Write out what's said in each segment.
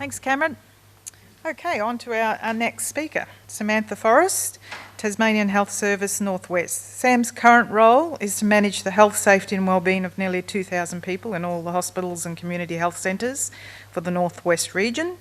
Thanks, Cameron. Okay, on to our next speaker, Samantha Forrest, Tasmanian Health Service Northwest. Sam's current role is to manage the health, safety and wellbeing of nearly 2,000 people in all the hospitals and community health centres for the Northwest region.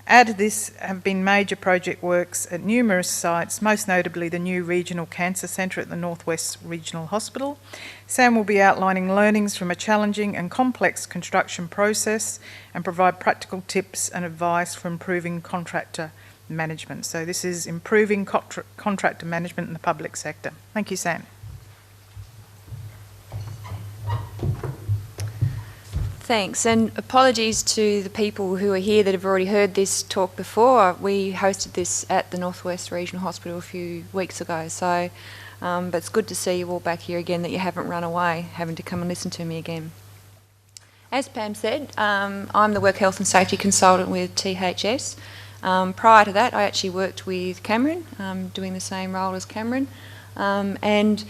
Added to this have been major project works at numerous sites, most notably the new Regional Cancer Centre at the Northwest Regional Hospital. Sam will be outlining learnings from a challenging and complex construction process and provide practical tips and advice for improving contractor management. So this is improving contractor management in the public sector. Thank you, Sam. Thanks, and apologies to the people who are here that have already heard this talk before. We hosted this at the Northwest Regional Hospital a few weeks ago, so but it's good to see you all back here again, that you haven't run away having to come and listen to me again. As Pam said, I'm the Work Health and Safety Consultant with THS. Prior to that, I actually worked with Cameron, doing the same role as Cameron, and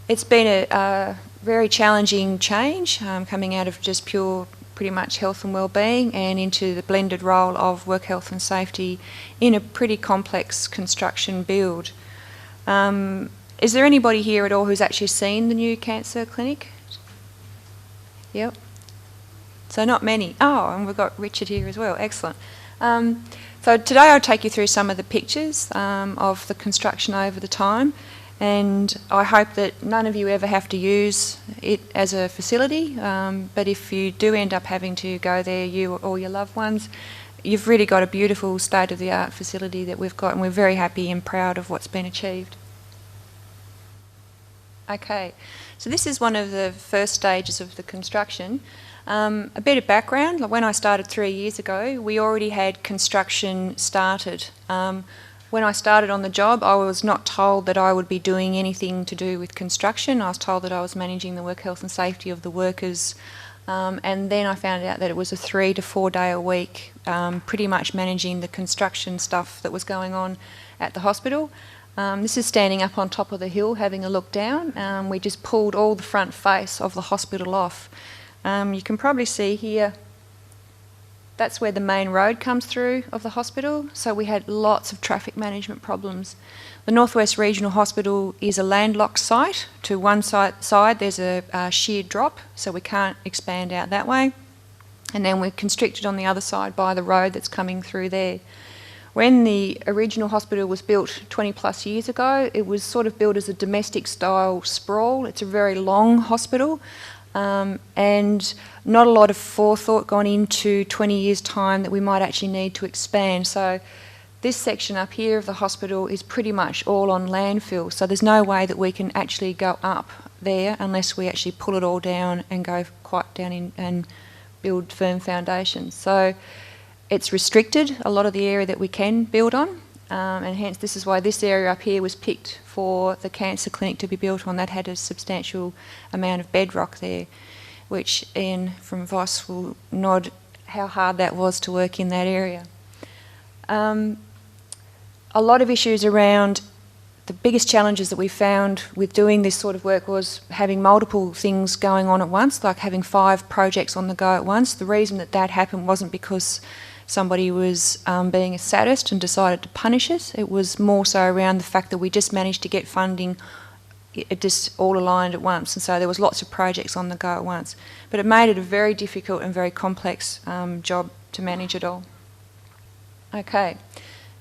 it's been a very challenging change, coming out of just pure pretty much health and wellbeing and into the blended role of work health and safety in a pretty complex construction build. Is there anybody here at all who's actually seen the new cancer clinic? Yep. So not many. Oh, and we've got Richard here as well. Excellent. So today I'll take you through some of the pictures of the construction over the time, and I hope that none of you ever have to use it as a facility, but if you do end up having to go there, you or your loved ones, you've really got a beautiful state-of-the-art facility that we've got, and we're very happy and proud of what's been achieved. Okay, so this is one of the first stages of the construction. A bit of background, when I started 3 years ago, we already had construction started. When I started on the job, I was not told that I would be doing anything to do with construction. I was told that I was managing the work health and safety of the workers, and then I found out that it was a 3 to 4 day a week, pretty much managing the construction stuff that was going on at the hospital. This is standing up on top of the hill having a look down. We just pulled all the front face of the hospital off. You can probably see here, that's where the main road comes through of the hospital, so we had lots of traffic management problems. The Northwest Regional Hospital is a landlocked site. To one side there's a sheer drop, so we can't expand out that way, and then we're constricted on the other side by the road that's coming through there. When the original hospital was built 20 plus years ago, it was sort of built as a domestic style sprawl. It's a very long hospital. And not a lot of forethought gone into 20 years' time that we might actually need to expand. So this section up here of the hospital is pretty much all on landfill, so there's no way that we can actually go up there unless we actually pull it all down and go quite down in and build firm foundations. So it's restricted, a lot of the area that we can build on, and hence this is why this area up here was picked for the cancer clinic to be built on. That had a substantial amount of bedrock there, which Ian from Voss will nod how hard that was to work in that area. A lot of issues around the biggest challenges that we found with doing this sort of work was having multiple things going on at once, like having 5 projects on the go at once. The reason that that happened wasn't because somebody was being a sadist and decided to punish us. It was more so around the fact that we just managed to get funding, it just all aligned at once, and so there was lots of projects on the go at once. But it made it a very difficult and very complex job to manage it all. Okay,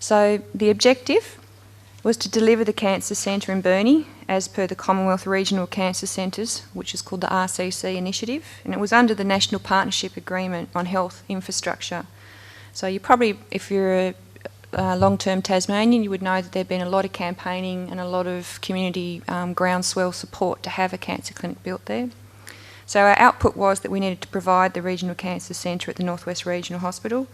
so the objective was to deliver the Cancer Centre in Burnie as per the Commonwealth Regional Cancer Centres, which is called the RCC initiative, and it was under the National Partnership Agreement on Health Infrastructure. So you probably, if you're a long-term Tasmanian, you would know that there'd been a lot of campaigning and a lot of community groundswell support to have a cancer clinic built there. So our output was that we needed to provide the Regional Cancer Centre at the Northwest Regional Hospital,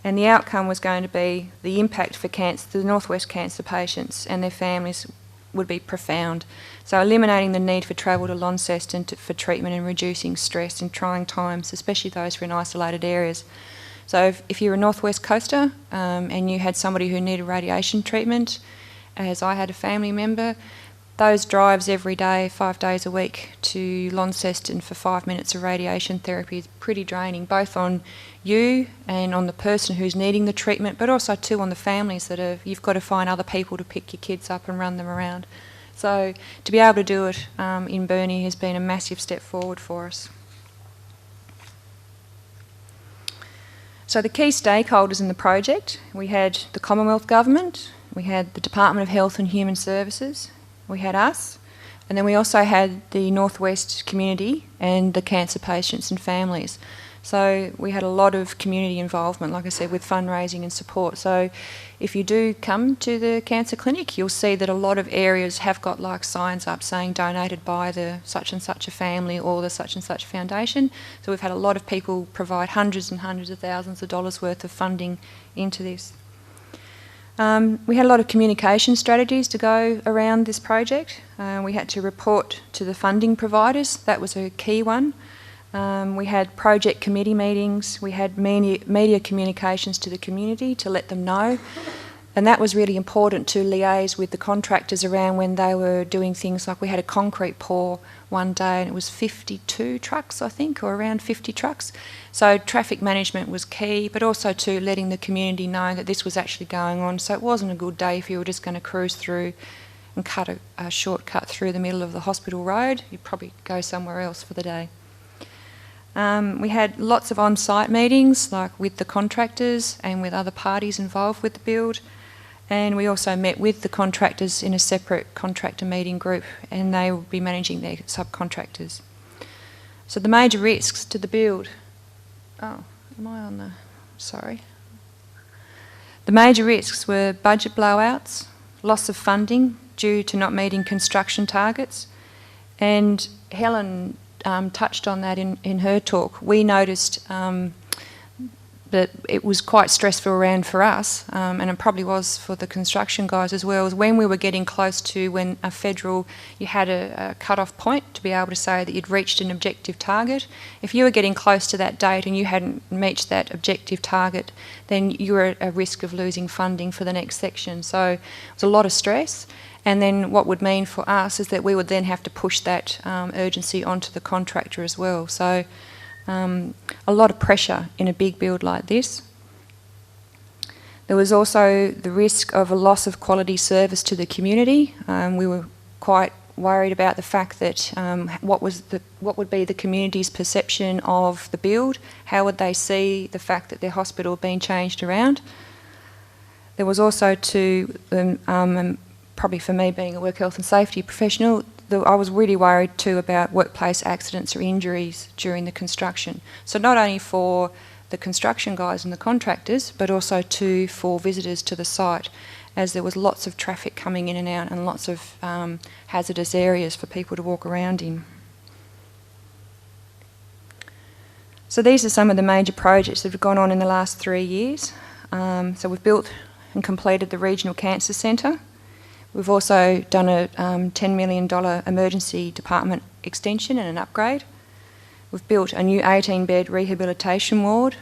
and the outcome was going to be the impact for the Northwest cancer patients and their families would be profound. So eliminating the need for travel to Launceston for treatment and reducing stress in trying times, especially those who are in isolated areas. So if you're a Northwest coaster and you had somebody who needed radiation treatment, as I had a family member, those drives every day, 5 days a week to Launceston for 5 minutes of radiation therapy is pretty draining, both on you and on the person who's needing the treatment, but also too on the families you've got to find other people to pick your kids up and run them around. So to be able to do it in Burnie has been a massive step forward for us. So the key stakeholders in the project, we had the Commonwealth Government, we had the Department of Health and Human Services, we had us, and then we also had the Northwest community and the cancer patients and families. So we had a lot of community involvement, like I said, with fundraising and support. So if you do come to the cancer clinic, you'll see that a lot of areas have got like signs up saying donated by the such and such a family or the such and such foundation. So we've had a lot of people provide hundreds and hundreds of thousands of dollars worth of funding into this. We had a lot of communication strategies to go around this project. We had to report to the funding providers. That was a key one. We had project committee meetings. We had media communications to the community to let them know. And that was really important to liaise with the contractors around when they were doing things like we had a concrete pour one day and it was 52 trucks, I think, or around 50 trucks. So traffic management was key, but also to letting the community know that this was actually going on. So it wasn't a good day if you were just going to cruise through and cut a shortcut through the middle of the hospital road. You'd probably go somewhere else for the day. We had lots of on-site meetings, like with the contractors and with other parties involved with the build. And we also met with the contractors in a separate contractor meeting group, and they will be managing their subcontractors. So the major risks to the build. Oh, am I on the... Sorry. The major risks were budget blowouts, loss of funding due to not meeting construction targets, and Helen touched on that in her talk. We noticed that it was quite stressful around for us, and it probably was for the construction guys as well, was when we were getting close to when a federal, you had a cut-off point to be able to say that you'd reached an objective target. If you were getting close to that date and you hadn't reached that objective target, then you were at a risk of losing funding for the next section. So it was a lot of stress. And then what would mean for us is that we would then have to push that urgency onto the contractor as well. So a lot of pressure in a big build like this. There was also the risk of a loss of quality service to the community. We were quite worried about the fact that what would be the community's perception of the build? How would they see the fact that their hospital had been changed around? There was also probably for me being a work health and safety professional, I was really worried too about workplace accidents or injuries during the construction. So not only for the construction guys and the contractors, but also too for visitors to the site, as there was lots of traffic coming in and out and lots of hazardous areas for people to walk around in. So these are some of the major projects that have gone on in the last 3 years. So we've built and completed the Regional Cancer Centre. We've also done a $10 million emergency department extension and an upgrade. We've built a new 18-bed rehabilitation ward.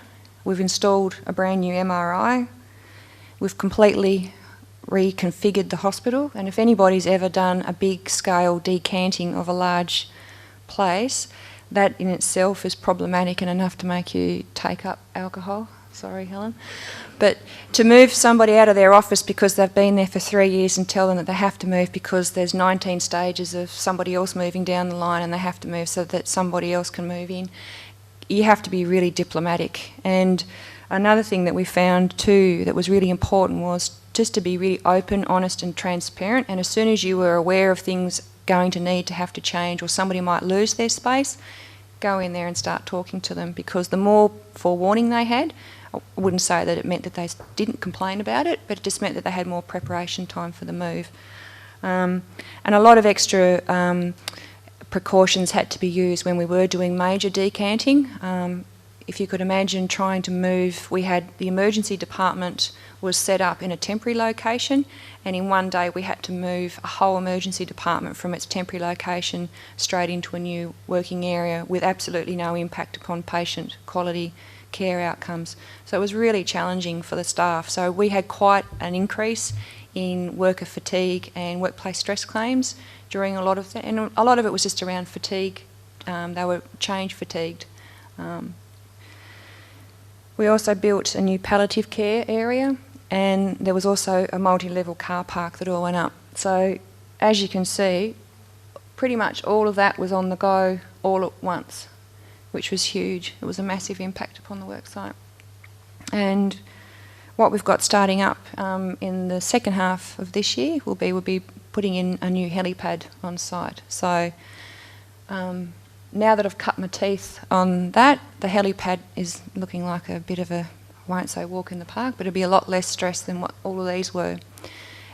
We've installed a brand new MRI. We've completely reconfigured the hospital, and if anybody's ever done a big-scale decanting of a large place, that in itself is problematic and enough to make you take up alcohol. Sorry, Helen. But to move somebody out of their office because they've been there for 3 years and tell them that they have to move because there's 19 stages of somebody else moving down the line and they have to move so that somebody else can move in, you have to be really diplomatic. And another thing that we found too that was really important was just to be really open, honest and transparent, and as soon as you were aware of things going to need to have to change or somebody might lose their space, go in there and start talking to them, because the more forewarning they had, I wouldn't say that it meant that they didn't complain about it, but it just meant that they had more preparation time for the move. And a lot of extra precautions had to be used when we were doing major decanting. If you could imagine trying to move, we had the emergency department was set up in a temporary location, and in one day we had to move a whole emergency department from its temporary location straight into a new working area with absolutely no impact upon patient quality care outcomes. So it was really challenging for the staff. So we had quite an increase in worker fatigue and workplace stress claims during a lot of that, and a lot of it was just around fatigue. They were change fatigued. We also built a new palliative care area, and there was also a multi-level car park that all went up. So as you can see, pretty much all of that was on the go all at once, which was huge. It was a massive impact upon the worksite. And what we've got starting up in the second half of this year we'll be putting in a new helipad on site. So now that I've cut my teeth on that, the helipad is looking like a bit of a, I won't say walk in the park, but it'll be a lot less stress than what all of these were.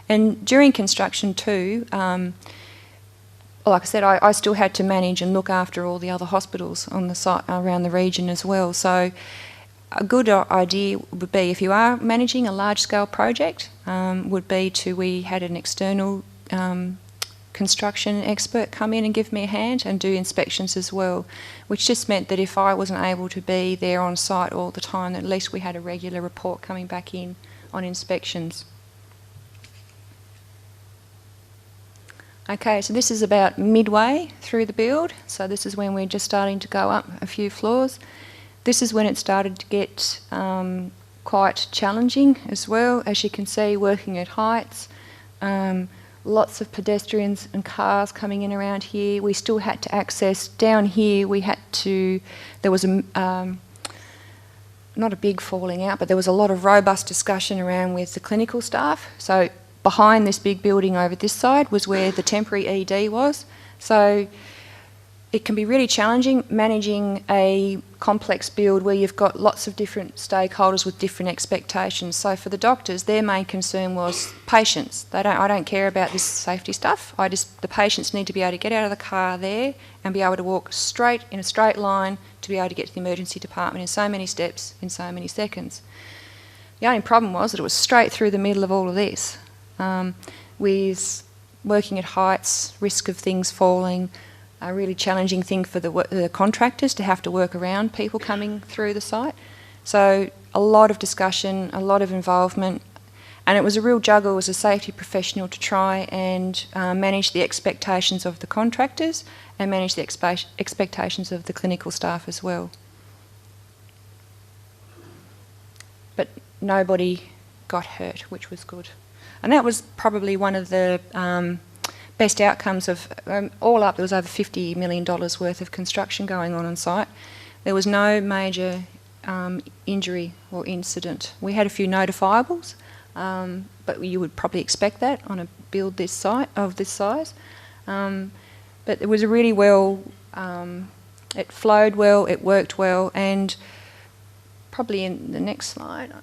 And during construction too, like I said, I still had to manage and look after all the other hospitals on the site around the region as well. So a good idea would be, if you are managing a large-scale project, we had an external construction expert come in and give me a hand and do inspections as well, which just meant that if I wasn't able to be there on site all the time, at least we had a regular report coming back in on inspections. Okay, so this is about midway through the build, so this is when we're just starting to go up a few floors. This is when it started to get quite challenging as well. As you can see, working at heights, lots of pedestrians and cars coming in around here. We still had to access down here. There was not a big falling out, but there was a lot of robust discussion around with the clinical staff. So behind this big building over this side was where the temporary ED was. So it can be really challenging managing a complex build where you've got lots of different stakeholders with different expectations. So for the doctors, their main concern was patients. I don't care about this safety stuff. The patients need to be able to get out of the car there and be able to walk straight in a straight line to be able to get to the emergency department in so many steps in so many seconds. The only problem was that it was straight through the middle of all of this, with working at heights, risk of things falling, a really challenging thing for the contractors to have to work around people coming through the site. So a lot of discussion, a lot of involvement, and it was a real juggle as a safety professional to try and manage the expectations of the contractors and manage the expectations of the clinical staff as well. But nobody got hurt, which was good. And that was probably one of the best outcomes of, all up, there was over $50 million worth of construction going on site. There was no major injury or incident. We had a few notifiables, but you would probably expect that on a build this size. But it was a really well, it flowed well, it worked well, and probably in the next slide,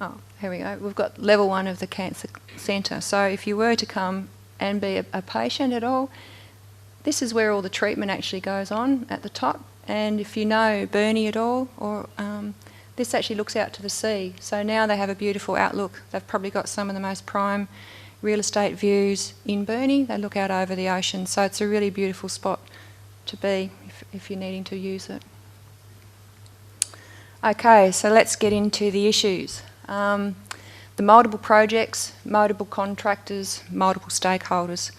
oh, here we go, we've got level 1 of the cancer centre. So if you were to come and be a patient at all, this is where all the treatment actually goes on at the top. And if you know Burnie at all, or this actually looks out to the sea. So now they have a beautiful outlook. They've probably got some of the most prime real estate views in Burnie. They look out over the ocean. So it's a really beautiful spot to be if you're needing to use it. Okay, so let's get into the issues. The multiple projects, multiple contractors, multiple stakeholders.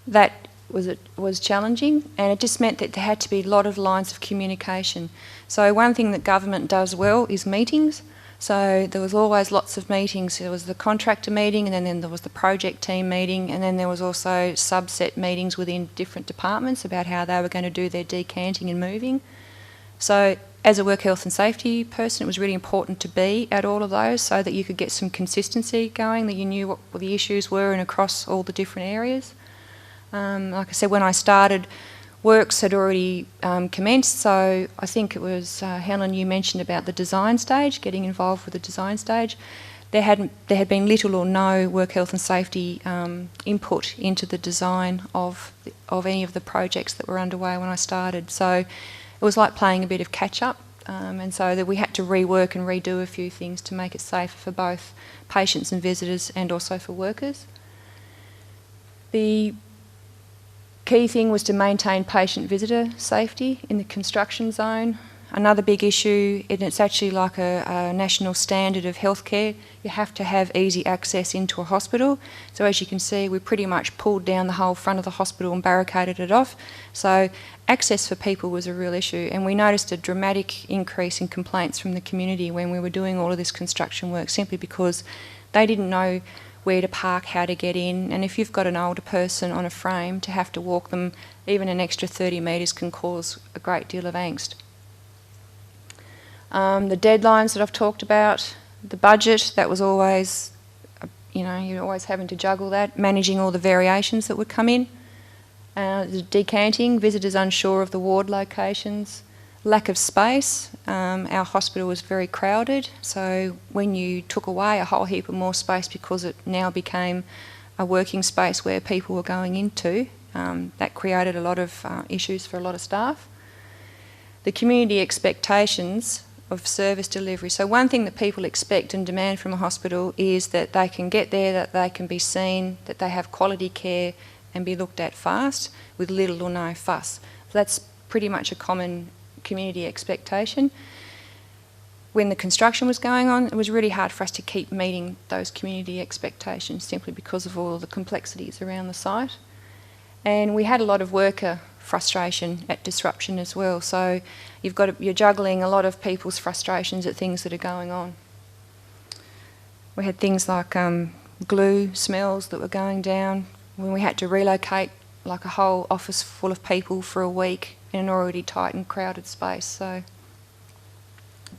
That was challenging, and it just meant that there had to be a lot of lines of communication. So one thing that government does well is meetings. So there was always lots of meetings. There was the contractor meeting, and then there was the project team meeting, and then there was also subset meetings within different departments about how they were going to do their decanting and moving. So as a work health and safety person, it was really important to be at all of those so that you could get some consistency going, that you knew what the issues were and across all the different areas. Like I said, when I started, works had already commenced, so I think it was Helen, you mentioned about the design stage, getting involved with the design stage. There had been little or no work health and safety input into the design of any of the projects that were underway when I started. So it was like playing a bit of catch-up, and so that we had to rework and redo a few things to make it safer for both patients and visitors and also for workers. The key thing was to maintain patient-visitor safety in the construction zone. another big issue, and it's actually like a national standard of healthcare. You have to have easy access into a hospital. So as you can see, we pretty much pulled down the whole front of the hospital and barricaded it off. So access for people was a real issue, and we noticed a dramatic increase in complaints from the community when we were doing all of this construction work, simply because they didn't know where to park, how to get in, and if you've got an older person on a frame, to have to walk them even an extra 30 metres can cause a great deal of angst. The deadlines that I've talked about, the budget, that was always, you're always having to juggle that, managing all the variations that would come in. The decanting, visitors unsure of the ward locations, lack of space. Our hospital was very crowded, so when you took away a whole heap of more space because it now became a working space where people were going into, that created a lot of issues for a lot of staff. The community expectations of service delivery. So one thing that people expect and demand from a hospital is that they can get there, that they can be seen, that they have quality care and be looked at fast with little or no fuss. So that's pretty much a common community expectation. When the construction was going on, it was really hard for us to keep meeting those community expectations simply because of all the complexities around the site. And we had a lot of worker frustration at disruption as well. So you're juggling a lot of people's frustrations at things that are going on. We had things like glue smells that were going down when we had to relocate like a whole office full of people for a week in an already tight and crowded space.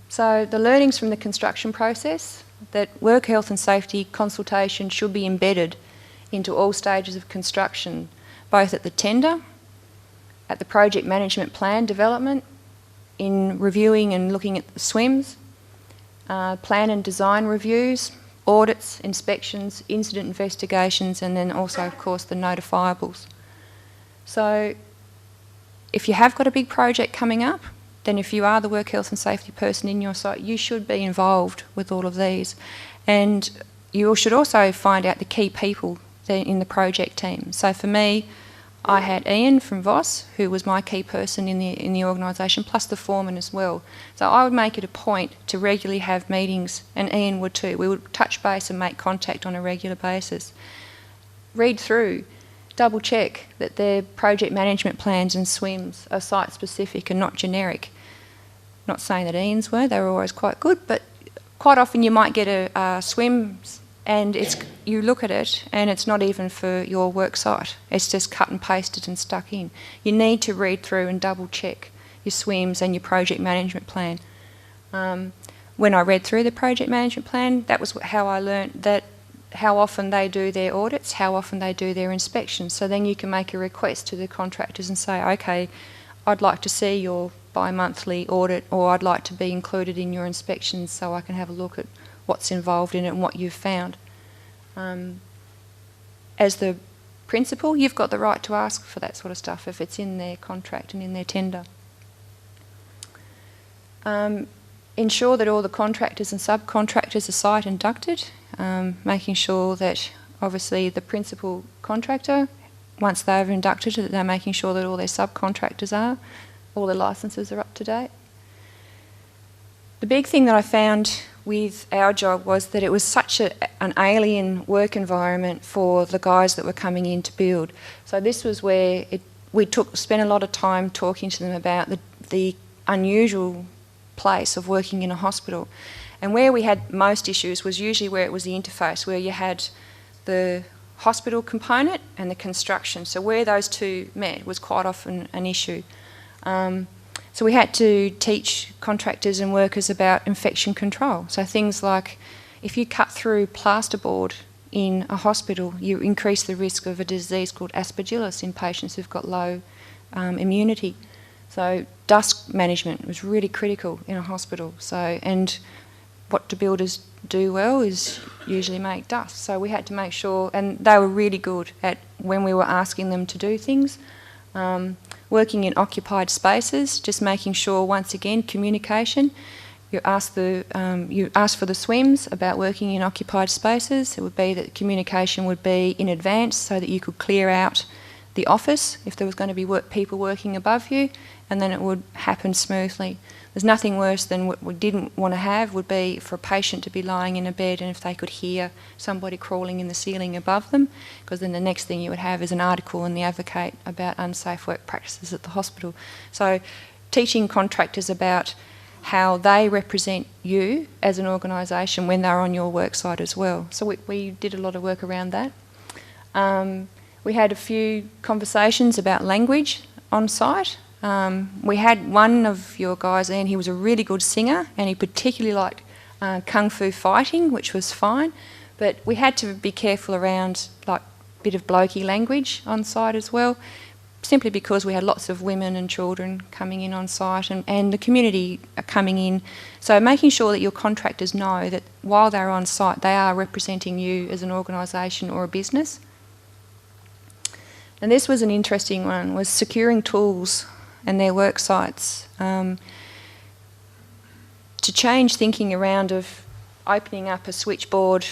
So the learnings from the construction process, that work health and safety consultation should be embedded into all stages of construction, both at the tender, at the project management plan development, in reviewing and looking at the SWIMs, plan and design reviews, audits, inspections, incident investigations, and then also, of course, the notifiables. So if you have got a big project coming up, then if you are the work health and safety person in your site, you should be involved with all of these. And you should also find out the key people in the project team. So for me, I had Ian from Voss, who was my key person in the organisation, plus the foreman as well. So I would make it a point to regularly have meetings, and Ian would too. We would touch base and make contact on a regular basis. Read through, double check that their project management plans and SWIMs are site specific and not generic. Not saying that Ian's were, they were always quite good, but quite often you might get a SWIM and you look at it and it's not even for your work site. It's just cut and pasted and stuck in. You need to read through and double check your SWIMs and your project management plan. When I read through the project management plan, that was how I learnt that how often they do their audits, how often they do their inspections. So then you can make a request to the contractors and say, okay, I'd like to see your bi-monthly audit, or I'd like to be included in your inspections so I can have a look at what's involved in it and what you've found. As the principal, you've got the right to ask for that sort of stuff if it's in their contract and in their tender. Ensure that all the contractors and subcontractors are site inducted, making sure that obviously the principal contractor, once they've inducted it, they're making sure that all their subcontractors are, all their licences are up to date. The big thing that I found with our job was that it was such an alien work environment for the guys that were coming in to build. So this was where we spent a lot of time talking to them about the unusual place of working in a hospital. And where we had most issues was usually where it was the interface, where you had the hospital component and the construction. So where those two met was quite often an issue. So we had to teach contractors and workers about infection control. So things like if you cut through plasterboard in a hospital, you increase the risk of a disease called aspergillus in patients who've got low immunity. So dust management was really critical in a hospital. So, and what do builders do well is usually make dust. So we had to make sure, and they were really good at when we were asking them to do things. Working in occupied spaces, just making sure, once again, communication. You ask for the SWIMs about working in occupied spaces. It would be that communication would be in advance so that you could clear out the office if there was going to be people working above you, and then it would happen smoothly. There's nothing worse than what we didn't want to have would be for a patient to be lying in a bed and if they could hear somebody crawling in the ceiling above them, because then the next thing you would have is an article in the Advocate about unsafe work practices at the hospital. So teaching contractors about how they represent you as an organisation when they're on your work site as well. So we did a lot of work around that. We had a few conversations about language on site. We had one of your guys, Ian, he was a really good singer and he particularly liked kung fu fighting, which was fine, but we had to be careful around like a bit of blokey language on site as well, simply because we had lots of women and children coming in on site and the community are coming in. So making sure that your contractors know that while they're on site, they are representing you as an organisation or a business. And this was an interesting one, was securing tools and their work sites. To change thinking around of opening up a switchboard,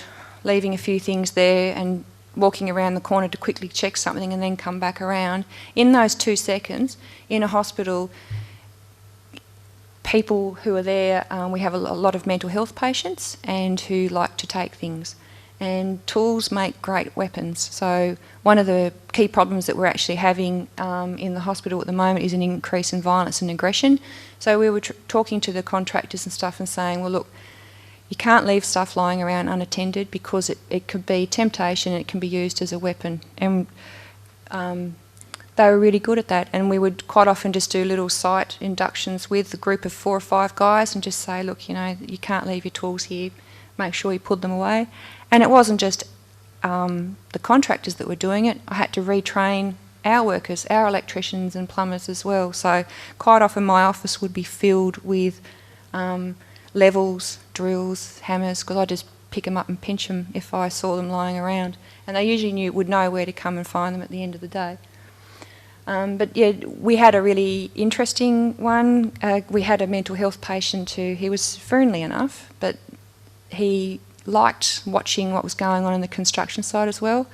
leaving a few things there and walking around the corner to quickly check something and then come back around. In those 2 seconds, in a hospital, people who are there, we have a lot of mental health patients and who like to take things. And tools make great weapons. So one of the key problems that we're actually having in the hospital at the moment is an increase in violence and aggression. So we were talking to the contractors and stuff and saying, well, look, you can't leave stuff lying around unattended because it could be temptation and it can be used as a weapon. And they were really good at that. And we would quite often just do little site inductions with a group of 4 or 5 guys and just say, look, you know, you can't leave your tools here. Make sure you put them away. And it wasn't just the contractors that were doing it. I had to retrain our workers, our electricians and plumbers as well. So quite often my office would be filled with levels, drills, hammers, because I just pick them up and pinch them if I saw them lying around. And they usually would know where to come and find them at the end of the day. But yeah, we had a really interesting one. We had a mental health patient who, he was friendly enough, but he liked watching what was going on in the construction site as well.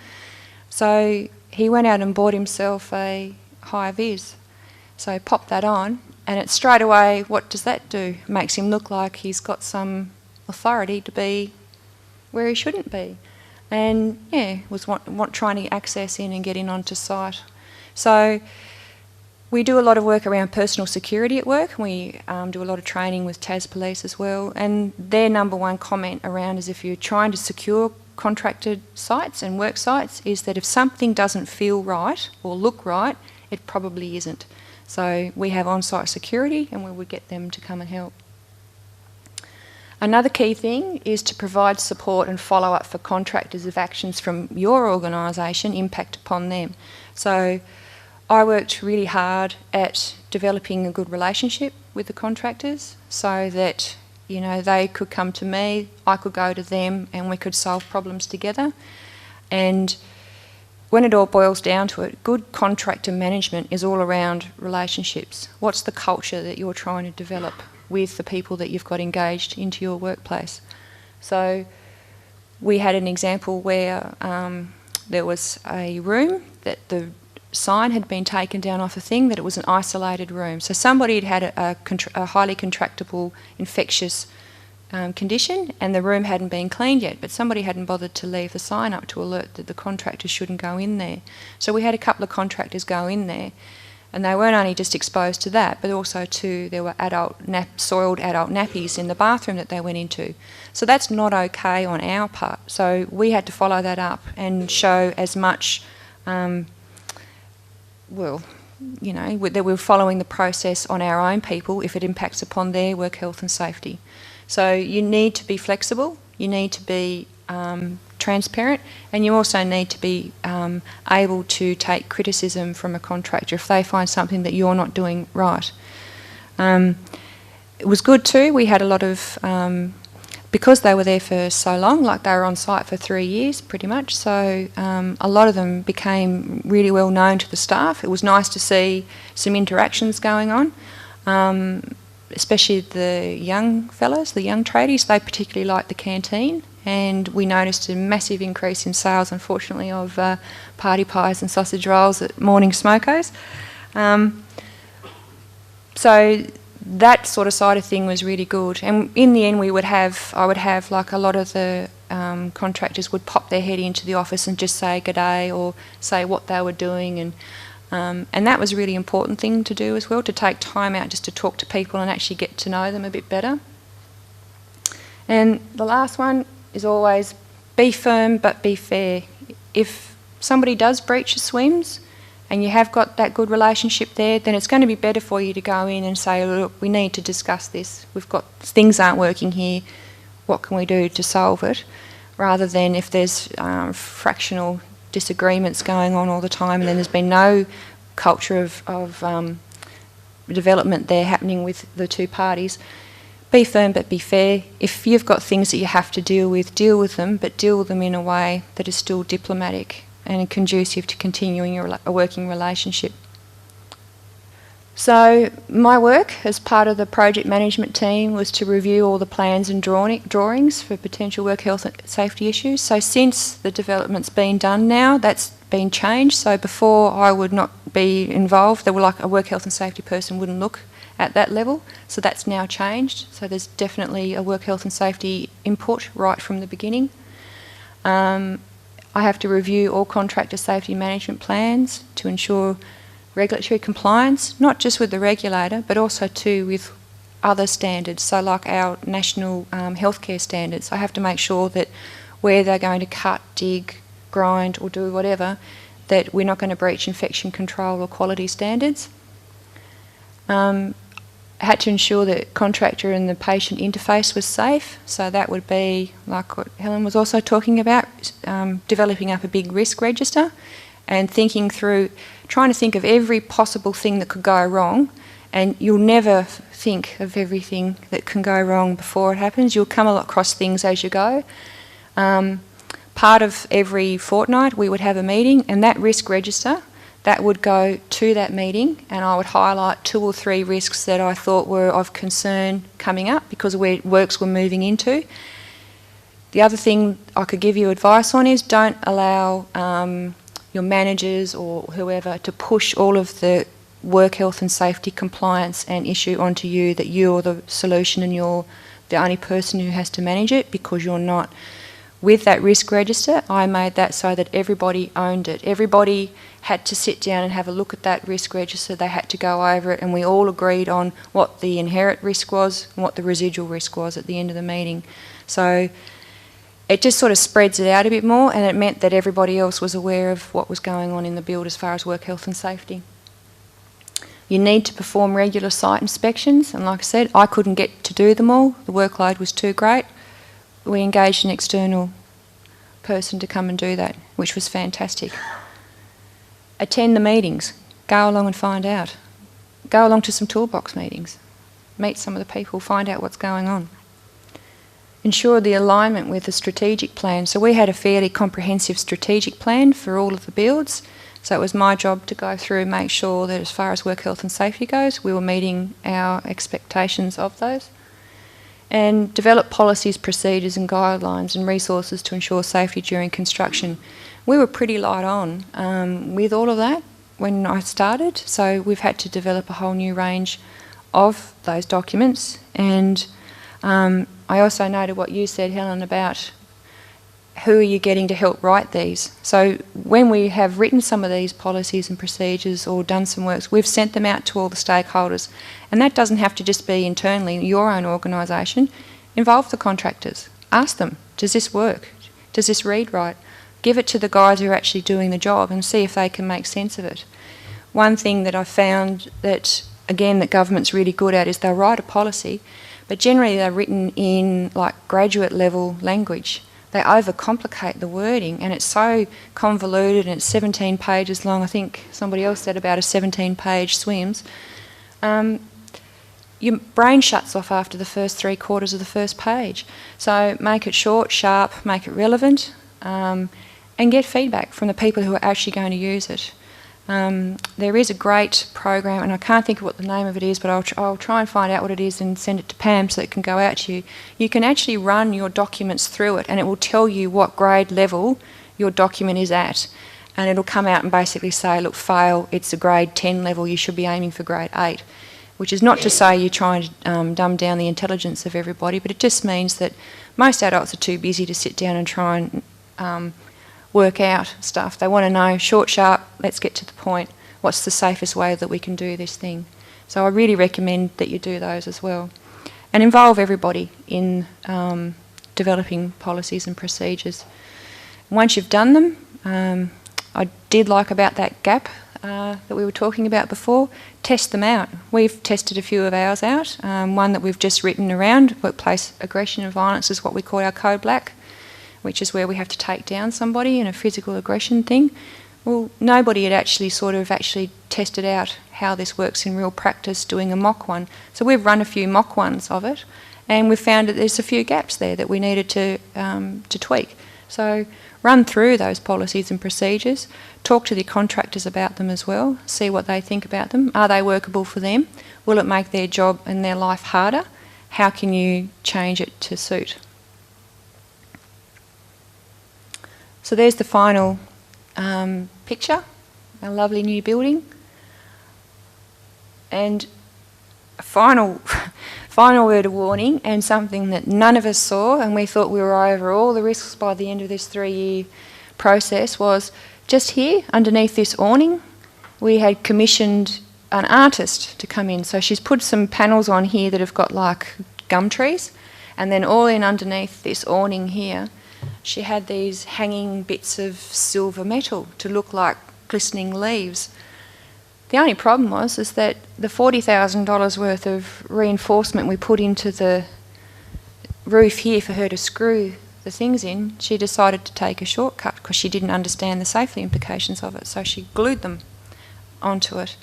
So he went out and bought himself a high-vis. So he popped that on, and it straight away, what does that do? It makes him look like he's got some authority to be where he shouldn't be. And yeah, was trying to access in and get in onto site. So we do a lot of work around personal security at work. We do a lot of training with Tas Police as well. And their number one comment around is if you're trying to secure contracted sites and work sites is that if something doesn't feel right or look right, it probably isn't. So we have on-site security and we would get them to come and help. Another key thing is to provide support and follow up for contractors if actions from your organisation impact upon them. So I worked really hard at developing a good relationship with the contractors so that, you know, they could come to me, I could go to them, and we could solve problems together. And when it all boils down to it, good contractor management is all around relationships. What's the culture that you're trying to develop with the people that you've got engaged into your workplace? So we had an example where there was a room that the sign had been taken down off a thing, that it was an isolated room. So somebody had a highly contractable infectious condition and the room hadn't been cleaned yet, but somebody hadn't bothered to leave the sign up to alert that the contractor shouldn't go in there. So we had a couple of contractors go in there, and they weren't only just exposed to that, but also to there were soiled adult nappies in the bathroom that they went into. So that's not okay on our part. So we had to follow that up and show as much well, you know, that we're following the process on our own people if it impacts upon their work health and safety. So you need to be flexible, you need to be transparent, and you also need to be able to take criticism from a contractor if they find something that you're not doing right. It was good too, we had a lot of because they were there for so long, like they were on site for 3 years pretty much, so a lot of them became really well known to the staff. It was nice to see some interactions going on. especially the young fellas, the young tradies, they particularly like the canteen, and we noticed a massive increase in sales, unfortunately, of party pies and sausage rolls at morning smokos. So that sort of side of thing was really good, and in the end I would have like a lot of the contractors would pop their head into the office and just say g'day or say what they were doing, and that was a really important thing to do as well, to take time out just to talk to people and actually get to know them a bit better. And the last one is always be firm but be fair. If somebody does breach your swims and you have got that good relationship there, then it's going to be better for you to go in and say, look, we need to discuss this. Things aren't working here. What can we do to solve it? Rather than if there's fractional disagreements going on all the time and then there's been no culture of development there happening with the two parties. Be firm but be fair. If you've got things that you have to deal with them, but deal with them in a way that is still diplomatic and conducive to continuing a working relationship. So my work as part of the project management team was to review all the plans and drawings for potential work health and safety issues. So since the development's been done now, that's been changed. So before I would not be involved, there were like a work health and safety person wouldn't look at that level. So that's now changed. So there's definitely a work health and safety input right from the beginning. I have to review all contractor safety management plans to ensure regulatory compliance, not just with the regulator, but also too with other standards. So like our national healthcare standards, I have to make sure that where they're going to cut, dig, grind or do whatever, that we're not going to breach infection control or quality standards. I had to ensure that contractor and the patient interface was safe, so that would be, like what Helen was also talking about, developing up a big risk register and thinking through, trying to think of every possible thing that could go wrong, and you'll never think of everything that can go wrong before it happens. You'll come across things as you go. Part of every fortnight we would have a meeting, and that risk register, that would go to that meeting, and I would highlight 2 or 3 risks that I thought were of concern coming up because of where works were moving into. The other thing I could give you advice on is don't allow your managers or whoever to push all of the work health and safety compliance and issue onto you, that you're the solution and you're the only person who has to manage it, because you're not. With that risk register, I made that so that everybody owned it. Everybody had to sit down and have a look at that risk register. They had to go over it, and we all agreed on what the inherent risk was and what the residual risk was at the end of the meeting. So it just sort of spreads it out a bit more, and it meant that everybody else was aware of what was going on in the build as far as work health and safety. You need to perform regular site inspections, and like I said, I couldn't get to do them all. The workload was too great. We engaged an external person to come and do that, which was fantastic. Attend the meetings. Go along and find out. Go along to some toolbox meetings. Meet some of the people, find out what's going on. Ensure the alignment with the strategic plan. So we had a fairly comprehensive strategic plan for all of the builds. So it was my job to go through and make sure that as far as work health and safety goes, we were meeting our expectations of those. And develop policies, procedures and guidelines and resources to ensure safety during construction. We were pretty light on with all of that when I started, so we've had to develop a whole new range of those documents. And I also noted what you said, Helen, about who are you getting to help write these. So when we have written some of these policies and procedures or done some works, we've sent them out to all the stakeholders. And that doesn't have to just be internally in your own organisation. Involve the contractors. Ask them, does this work? Does this read right? Give it to the guys who are actually doing the job and see if they can make sense of it. One thing that I found that, again, that government's really good at is they'll write a policy, but generally they're written in like graduate level language. They overcomplicate the wording, and it's so convoluted, and it's 17 pages long. I think somebody else said about a 17-page swims. Your brain shuts off after the first 3/4 of the first page. So make it short, sharp, make it relevant, and get feedback from the people who are actually going to use it. There is a great program, and I can't think of what the name of it is, but I'll try and find out what it is and send it to Pam so it can go out to you. You can actually run your documents through it, and it will tell you what grade level your document is at. And it'll come out and basically say, look, fail, it's a grade 10 level, you should be aiming for grade 8. Which is not to say you're trying to dumb down the intelligence of everybody, but it just means that most adults are too busy to sit down and try and work out stuff. They want to know, short, sharp, let's get to the point. What's the safest way that we can do this thing? So I really recommend that you do those as well. And involve everybody in developing policies and procedures. Once you've done them, I did like about that gap that we were talking about before, test them out. We've tested a few of ours out. One that we've just written around, workplace aggression and violence, is what we call our Code Black, which is where we have to take down somebody in a physical aggression thing. Well, nobody had actually tested out how this works in real practice doing a mock one. So we've run a few mock ones of it, and we've found that there's a few gaps there that we needed to tweak. So run through those policies and procedures, talk to the contractors about them as well, see what they think about them. Are they workable for them? Will it make their job and their life harder? How can you change it to suit? So there's the final picture, a lovely new building. And a final word of warning, and something that none of us saw, and we thought we were over all the risks by the end of this 3-year process, was just here underneath this awning we had commissioned an artist to come in. So she's put some panels on here that have got like gum trees, and then all in underneath this awning here she had these hanging bits of silver metal to look like glistening leaves. The only problem is that the $40,000 worth of reinforcement we put into the roof here for her to screw the things in, she decided to take a shortcut because she didn't understand the safety implications of it. So she glued them onto it.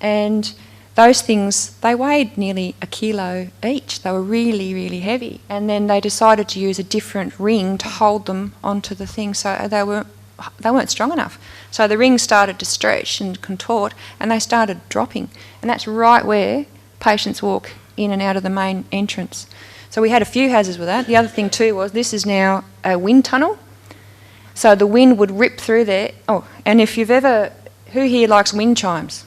And those things, they weighed nearly a kilo each. They were really, really heavy. And then they decided to use a different ring to hold them onto the thing, so they weren't strong enough. So the ring started to stretch and contort, and they started dropping. And that's right where patients walk in and out of the main entrance. So we had a few hazards with that. The other thing too was this is now a wind tunnel. So the wind would rip through there. Oh, and if you've ever... Who here likes wind chimes?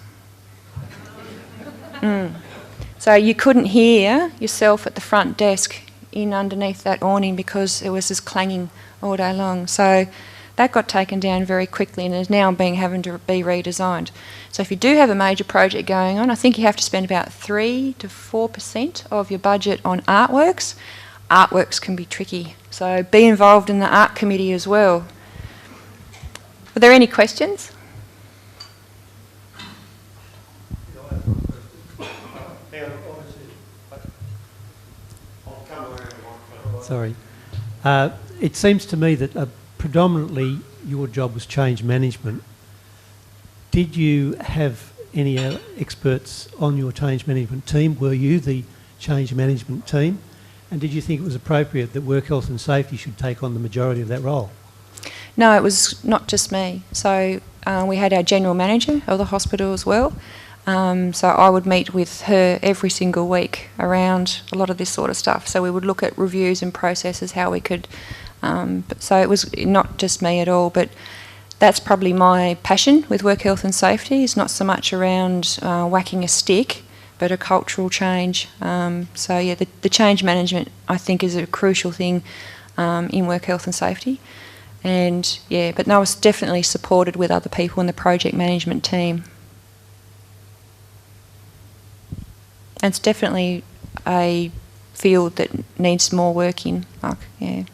So you couldn't hear yourself at the front desk in underneath that awning because it was just clanging all day long. So that got taken down very quickly and is now having to be redesigned. So if you do have a major project going on, I think you have to spend about 3 to 4% of your budget on artworks. Artworks can be tricky, so be involved in the art committee as well. Are there any questions? Sorry. It seems to me that predominantly your job was change management. Did you have any experts on your change management team? Were you the change management team? And did you think it was appropriate that work health and safety should take on the majority of that role? No, it was not just me. So we had our general manager of the hospital as well. So I would meet with her every single week around a lot of this sort of stuff. So we would look at reviews and processes, how we could... so it was not just me at all, but that's probably my passion with work health and safety. It's not so much around whacking a stick, but a cultural change. So yeah, the change management I think is a crucial thing in work health and safety. And yeah, but no, I was definitely supported with other people in the project management team. And it's definitely a field that needs more work in. Like, yeah.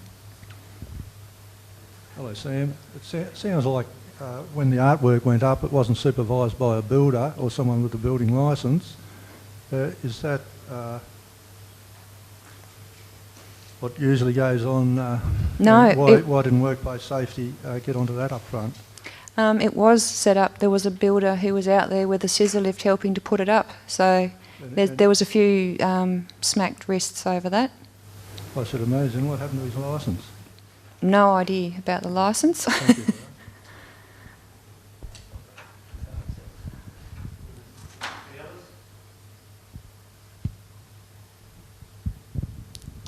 Hello, Sam. It sounds like when the artwork went up, it wasn't supervised by a builder or someone with a building licence. Is that what usually goes on? No. Why didn't workplace safety get onto that up front? It was set up. There was a builder who was out there with a scissor lift helping to put it up. So there was a few smacked wrists over that. I should imagine. What happened to his licence? No idea about the licence. Thank you for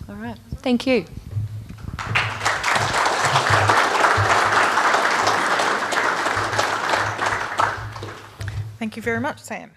All right. Thank you. Thank you very much, Sam.